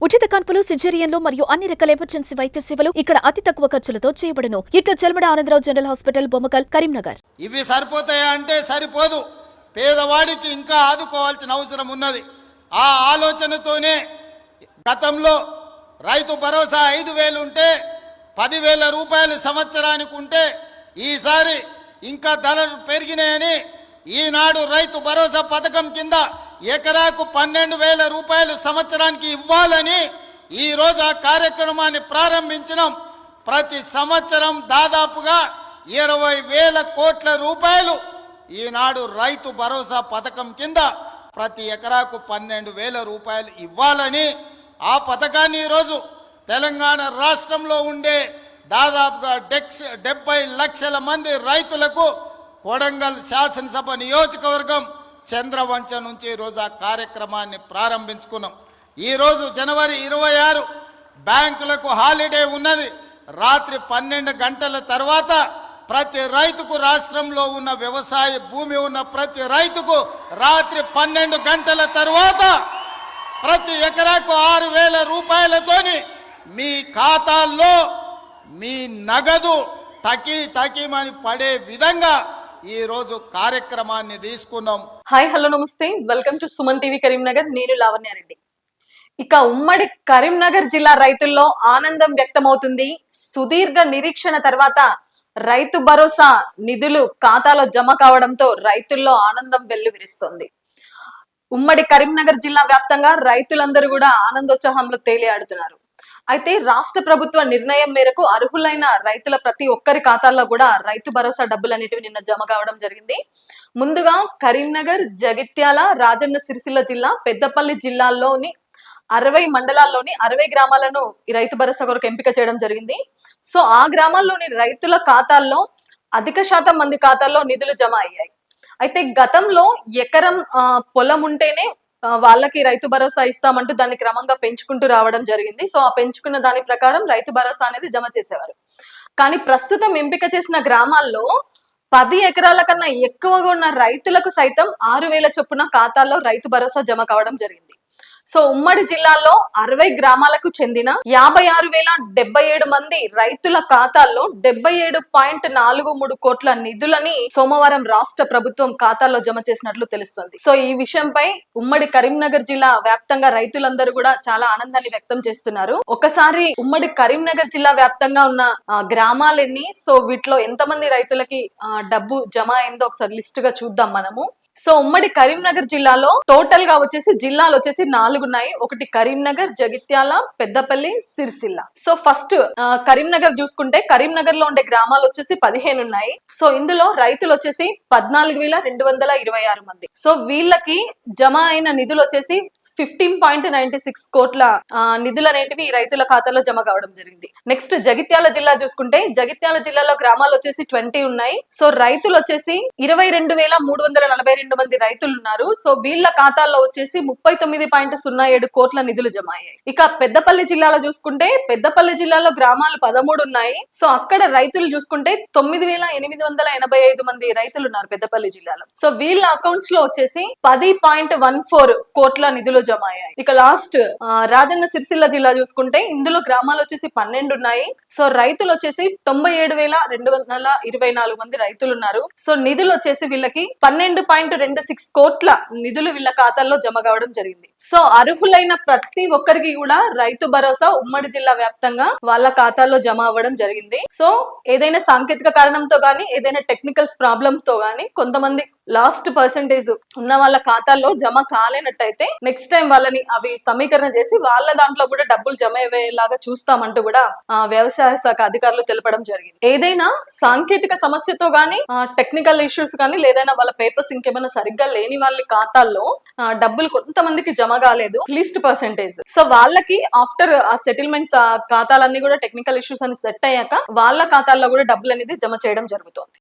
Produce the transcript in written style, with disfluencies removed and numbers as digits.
ఉచిత కాన్పులు, సిజేరియన్లు మరియు అన్ని రకాల ఎమర్జెన్సీ వైద్య సేవలు ఇక్కడ అతి తక్కువ ఖర్చులతో చేయబడును. ఇట్లా చెల్మడ ఆనందరావు జనరల్ హాస్పిటల్, బొమ్మకల్, కరీంనగర్. ఇవి సరిపోతాయా అంటే సరిపోదు. పేదవాడికి ఇంకా ఆదుకోవాల్సిన అవసరం ఉన్నది. ఆ ఆలోచనతోనే గతంలో రైతు భరోసా 5,000 ఉంటే 10,000 రూపాయలు సంవత్సరానికి ఉంటే ఈసారి ఇంకా ధరలు పెరిగినాయని ఈనాడు రైతు భరోసా పథకం కింద ఎకరాకు 12,000 రూపాయలు సంవత్సరానికి ఇవ్వాలని ఈరోజు ఆ కార్యక్రమాన్ని ప్రారంభించినాం. ప్రతి సంవత్సరం దాదాపుగా 20,000 కోట్ల రూపాయలు ఈనాడు రైతు భరోసా పథకం కింద ప్రతి ఎకరాకు 12,000 రూపాయలు ఇవ్వాలని ఆ పథకాన్ని ఈరోజు తెలంగాణ రాష్ట్రంలో ఉండే దాదాపుగా 70 లక్షల మంది రైతులకు కొడంగల్ శాసనసభ నియోజకవర్గం చంద్రవంచ నుంచి ఈరోజు ఆ కార్యక్రమాన్ని ప్రారంభించుకున్నాం. ఈరోజు జనవరి 26 బ్యాంకులకు హాలిడే ఉన్నది. రాత్రి 12 గంటల తర్వాత ప్రతి రైతుకు, రాష్ట్రంలో ఉన్న వ్యవసాయ భూమి ఉన్న ప్రతి రైతుకు రాత్రి 12 గంటల తర్వాత ప్రతి ఎకరాకు 6,000 రూపాయలతోని మీ ఖాతాల్లో మీ నగదు టకీమని పడే విధంగా ఈ రోజు కార్యక్రమాన్ని తీసుకున్నాం. హాయ్, హలో, నమస్తే, welcome to Suman TV Karimnagar. నేను లావణ్యారెడ్డి. ఇక ఉమ్మడి కరీంనగర్ జిల్లా రైతుల్లో ఆనందం వ్యక్తమవుతుంది. సుదీర్ఘ నిరీక్షణ తర్వాత రైతు భరోసా నిధులు ఖాతాలో జమ కావడంతో రైతుల్లో ఆనందం వెల్లువిరుస్తోంది. ఉమ్మడి కరీంనగర్ జిల్లా వ్యాప్తంగా రైతులందరూ కూడా ఆనందోత్సాహంలో తేలియాడుతున్నారు. అయితే రాష్ట్ర ప్రభుత్వ నిర్ణయం మేరకు అర్హులైన రైతుల ప్రతి ఒక్కరి ఖాతాల్లో కూడా రైతు భరోసా డబ్బులు అనేటివి నిన్న జమ కావడం జరిగింది. ముందుగా కరీంనగర్, జగిత్యాల, రాజన్న సిరిసిల్ల జిల్లా, పెద్దపల్లి జిల్లాల్లోని 60 మండలాల్లోని 60 గ్రామాలను ఈ రైతు భరోసా కొరకు ఎంపిక చేయడం జరిగింది. సో ఆ గ్రామాల్లోని రైతుల ఖాతాల్లో అధిక శాతం మంది ఖాతాల్లో నిధులు జమ అయ్యాయి. అయితే గతంలో ఎకరం పొలం ఉంటేనే వాళ్ళకి రైతు భరోసా ఇస్తామంటూ దాన్ని క్రమంగా పెంచుకుంటూ రావడం జరిగింది. సో ఆ పెంచుకున్న దాని ప్రకారం రైతు భరోసా అనేది జమ చేసేవారు. కానీ ప్రస్తుతం ఎంపిక చేసిన గ్రామాల్లో 10 ఎకరాల కన్నా ఎక్కువగా ఉన్న రైతులకు సైతం 6,000 చొప్పున ఖాతాల్లో రైతు భరోసా జమ కావడం జరిగింది. సో ఉమ్మడి జిల్లాలో 60 గ్రామాలకు చెందిన 56,077 మంది రైతుల ఖాతాల్లో 77.43 కోట్ల నిధులని సోమవారం రాష్ట్ర ప్రభుత్వం ఖాతాల్లో జమ చేసినట్లు తెలుస్తుంది. సో ఈ విషయంపై ఉమ్మడి కరీంనగర్ జిల్లా వ్యాప్తంగా రైతులందరూ కూడా చాలా ఆనందాన్ని వ్యక్తం చేస్తున్నారు. ఒకసారి ఉమ్మడి కరీంనగర్ జిల్లా వ్యాప్తంగా ఉన్న గ్రామాలన్నీ, సో వీటిలో ఎంతమంది రైతులకి డబ్బు జమ అయిందో ఒకసారి లిస్ట్ గా చూద్దాం మనము. సో ఉమ్మడి కరీంనగర్ జిల్లాలో టోటల్ గా జిల్లాలు 4 ఉన్నాయి. ఒకటి కరీంనగర్, జగిత్యాల, పెద్దపల్లి, సిరిసిల్ల. సో ఫస్ట్ కరీంనగర్ చూసుకుంటే కరీంనగర్ లో ఉండే గ్రామాలు 15 ఉన్నాయి. సో ఇందులో రైతులు 14,226 మంది. సో వీళ్ళకి జమ అయిన నిధులు 15.96 కోట్ల నిధులు అనేటివి రైతుల ఖాతాలో జమ కావడం జరిగింది. నెక్స్ట్ జగిత్యాల జిల్లా చూసుకుంటే జగిత్యాల జిల్లాలో గ్రామాలు 20 ఉన్నాయి. సో రైతులు 22,342 మంది రైతులు ఉన్నారు. సో వీళ్ళ ఖాతాల్లో 39.07 కోట్ల నిధులు జమ అయ్యాయి. ఇక పెద్దపల్లి జిల్లాలో చూసుకుంటే పెద్దపల్లి జిల్లాలో గ్రామాలు 13 ఉన్నాయి. సో అక్కడ రైతులు చూసుకుంటే 9,885 మంది రైతులు ఉన్నారు పెద్దపల్లి జిల్లాలో. సో వీళ్ళ అకౌంట్స్ లో 10.14 కోట్ల నిధులు జమ అయ్యాయి. ఇక లాస్ట్ రాజన్న సిరిసిల్ల జిల్లా చూసుకుంటే ఇందులో గ్రామాలు 12 ఉన్నాయి. సో రైతులు 97,224 మంది రైతులు ఉన్నారు. సో నిధులు వీళ్ళకి 12.26 కోట్ల నిధులు వీళ్ళ ఖాతాల్లో జమ కావడం జరిగింది. సో అర్హులైన ప్రతి ఒక్కరికి కూడా రైతు భరోసా ఉమ్మడి జిల్లా వ్యాప్తంగా వాళ్ళ ఖాతాల్లో జమ అవ్వడం జరిగింది. సో ఏదైనా సాంకేతిక కారణంతో గానీ, ఏదైనా టెక్నికల్స్ ప్రాబ్లమ్ తో గానీ కొంతమంది లాస్ట్ పర్సెంటేజ్ ఉన్న వాళ్ళ ఖాతాల్లో జమ కాలేనట్టయితే నెక్స్ట్ టైం వాళ్ళని అవి సమీకరణ చేసి వాళ్ళ దాంట్లో కూడా డబ్బులు జమ అయ్యేలాగా చూస్తామంటూ కూడా వ్యవసాయ శాఖ అధికారులు తెలపడం జరిగింది. ఏదైనా సాంకేతిక సమస్యతో గానీ, టెక్నికల్ ఇష్యూస్ కానీ, లేదైనా వాళ్ళ పేపర్స్ ఇంకేమైనా సరిగ్గా లేని వాళ్ళ ఖాతాల్లో డబ్బులు కొంతమందికి జమ కాలేదు లీస్ట్ పర్సెంటేజ్. సో వాళ్ళకి ఆఫ్టర్ ఆ సెటిల్మెంట్స్ ఖాతాలన్నీ కూడా టెక్నికల్ ఇష్యూస్ అని సెట్ అయ్యాక వాళ్ళ ఖాతాల్లో కూడా డబ్బులు అనేది జమ చేయడం జరుగుతుంది.